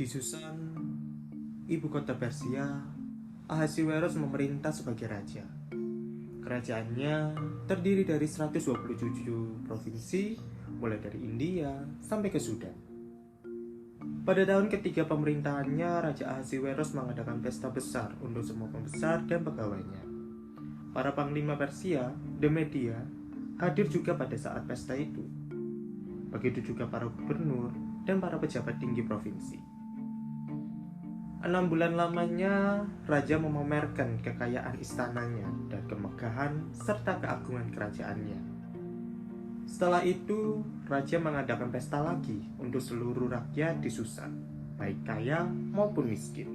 Susan, ibu kota Persia, Ahasiweros memerintah sebagai raja. Kerajaannya terdiri dari 127 provinsi, mulai dari India sampai ke Sudan. Pada tahun ketiga pemerintahannya, Raja Ahasiweros mengadakan pesta besar untuk semua pembesar dan pegawainya. Para panglima Persia, the media, hadir juga pada saat pesta itu. Begitu juga para gubernur dan para pejabat tinggi provinsi. 6 bulan lamanya, Raja memamerkan kekayaan istananya dan kemegahan serta keagungan kerajaannya. Setelah itu, Raja mengadakan pesta lagi untuk seluruh rakyat di Susan, baik kaya maupun miskin.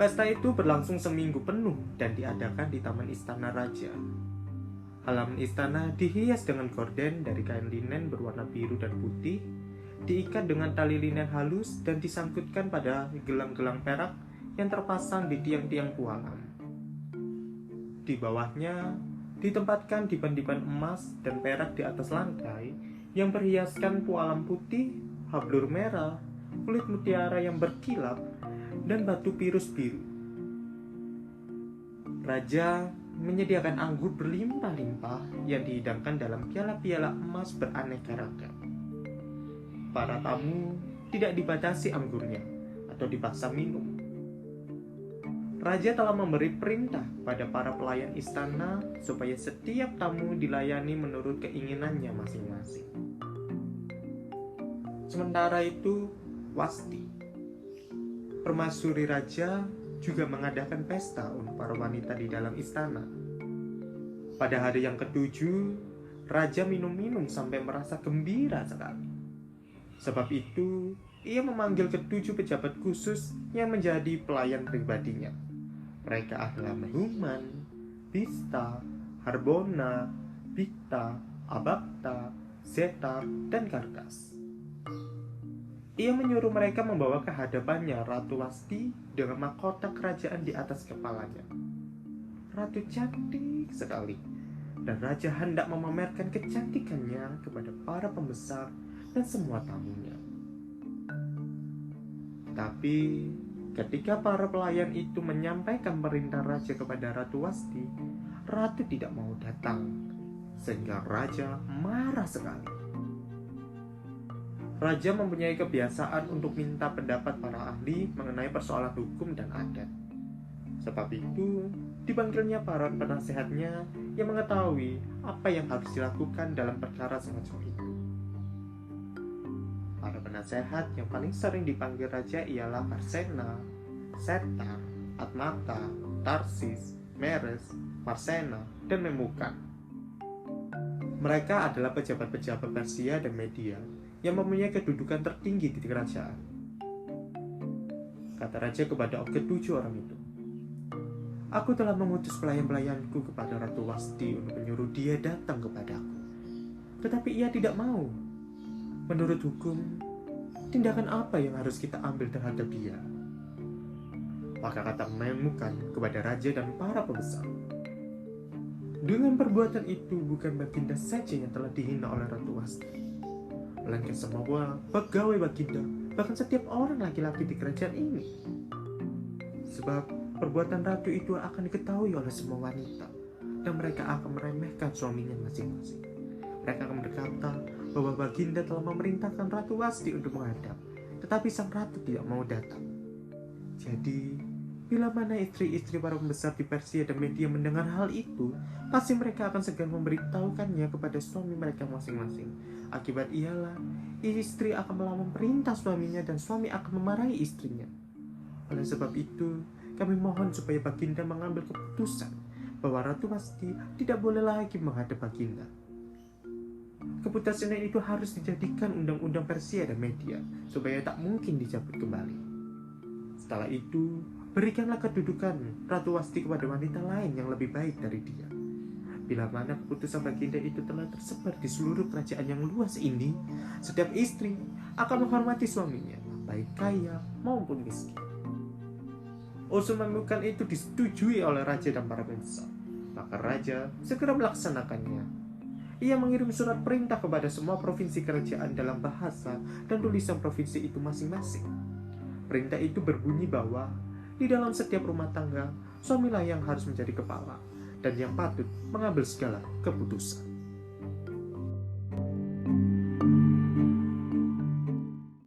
Pesta itu berlangsung seminggu penuh dan diadakan di Taman Istana Raja. Halaman istana dihias dengan gorden dari kain linen berwarna biru dan putih, diikat dengan tali linen halus dan disangkutkan pada gelang-gelang perak yang terpasang di tiang-tiang pualam. Di bawahnya ditempatkan dipan-dipan emas dan perak di atas lantai yang berhiaskan pualam putih, hablur merah, kulit mutiara yang berkilap, dan batu pirus biru. Raja menyediakan anggur berlimpah-limpah yang dihidangkan dalam piala-piala emas beraneka ragam. Para tamu tidak dibatasi anggurnya atau dipaksa minum. Raja telah memberi perintah pada para pelayan istana supaya setiap tamu dilayani menurut keinginannya masing-masing. Sementara itu, Wasti, permaisuri raja, juga mengadakan pesta untuk para wanita di dalam istana. Pada hari yang ketujuh, Raja minum-minum sampai merasa gembira sekali. Sebab itu, ia memanggil ketujuh pejabat khusus yang menjadi pelayan pribadinya. Mereka adalah Mehuman, Bista, Harbona, Bikta, Abakta, Zetar, dan Karkas. Ia menyuruh mereka membawa ke hadapannya Ratu Wasti dengan mahkota kerajaan di atas kepalanya. Ratu cantik sekali, dan Raja hendak memamerkan kecantikannya kepada para pembesar dan semua tamunya. Tapi ketika para pelayan itu menyampaikan perintah Raja kepada Ratu Wasti, Ratu tidak mau datang, sehingga Raja marah sekali. Raja mempunyai kebiasaan untuk minta pendapat para ahli mengenai persoalan hukum dan adat. Sebab itu, dipanggilnya para penasehatnya yang mengetahui apa yang harus dilakukan dalam perkara semacam itu. Para penasehat yang paling sering dipanggil Raja ialah Arsena, Setar, Atmata, Tarsis, Meres, Marsena, dan Memukan. Mereka adalah pejabat-pejabat Persia dan Media yang mempunyai kedudukan tertinggi di kerajaan. Kata Raja kepada ketujuh orang itu, "Aku telah mengutus pelayan-pelayanku kepada Ratu Wasti untuk menyuruh dia datang kepadaku. Tetapi ia tidak mau. Menurut hukum, tindakan apa yang harus kita ambil terhadap dia?" Maka kata Memukan kepada Raja dan para pembesar, "Dengan perbuatan itu bukan Baginda saja yang telah dihina oleh Ratu Wasti, melainkan semua pegawai Baginda, bahkan setiap orang laki-laki di kerajaan ini. Sebab perbuatan ratu itu akan diketahui oleh semua wanita, dan mereka akan meremehkan suaminya masing-masing. Mereka akan berkata bahwa Baginda telah memerintahkan Ratu Wasti untuk menghadap, tetapi sang ratu tidak mau datang. Jadi, bila mana istri-istri para pembesar di Persia dan Media mendengar hal itu, pasti mereka akan segera memberitahukannya kepada suami mereka masing-masing. Akibat ialah, istri akan melawan perintah suaminya dan suami akan memarahi istrinya. Oleh sebab itu, kami mohon supaya Baginda mengambil keputusan bahwa Ratu Wasti tidak boleh lagi menghadap Baginda. Keputusan itu harus dijadikan undang-undang Persia dan Media, supaya tak mungkin dicabut kembali. Setelah itu, berikanlah kedudukan Ratu Wasti kepada wanita lain yang lebih baik dari dia. Bila mana keputusan Baginda itu telah tersebar di seluruh kerajaan yang luas ini, setiap istri akan menghormati suaminya, baik kaya maupun miskin." Usul Memukan itu disetujui oleh Raja dan para pembesar. Maka Raja segera melaksanakannya. Ia mengirim surat perintah kepada semua provinsi kerajaan dalam bahasa dan tulisan provinsi itu masing-masing. Perintah itu berbunyi bahwa di dalam setiap rumah tangga, suamilah yang harus menjadi kepala dan yang patut mengambil segala keputusan.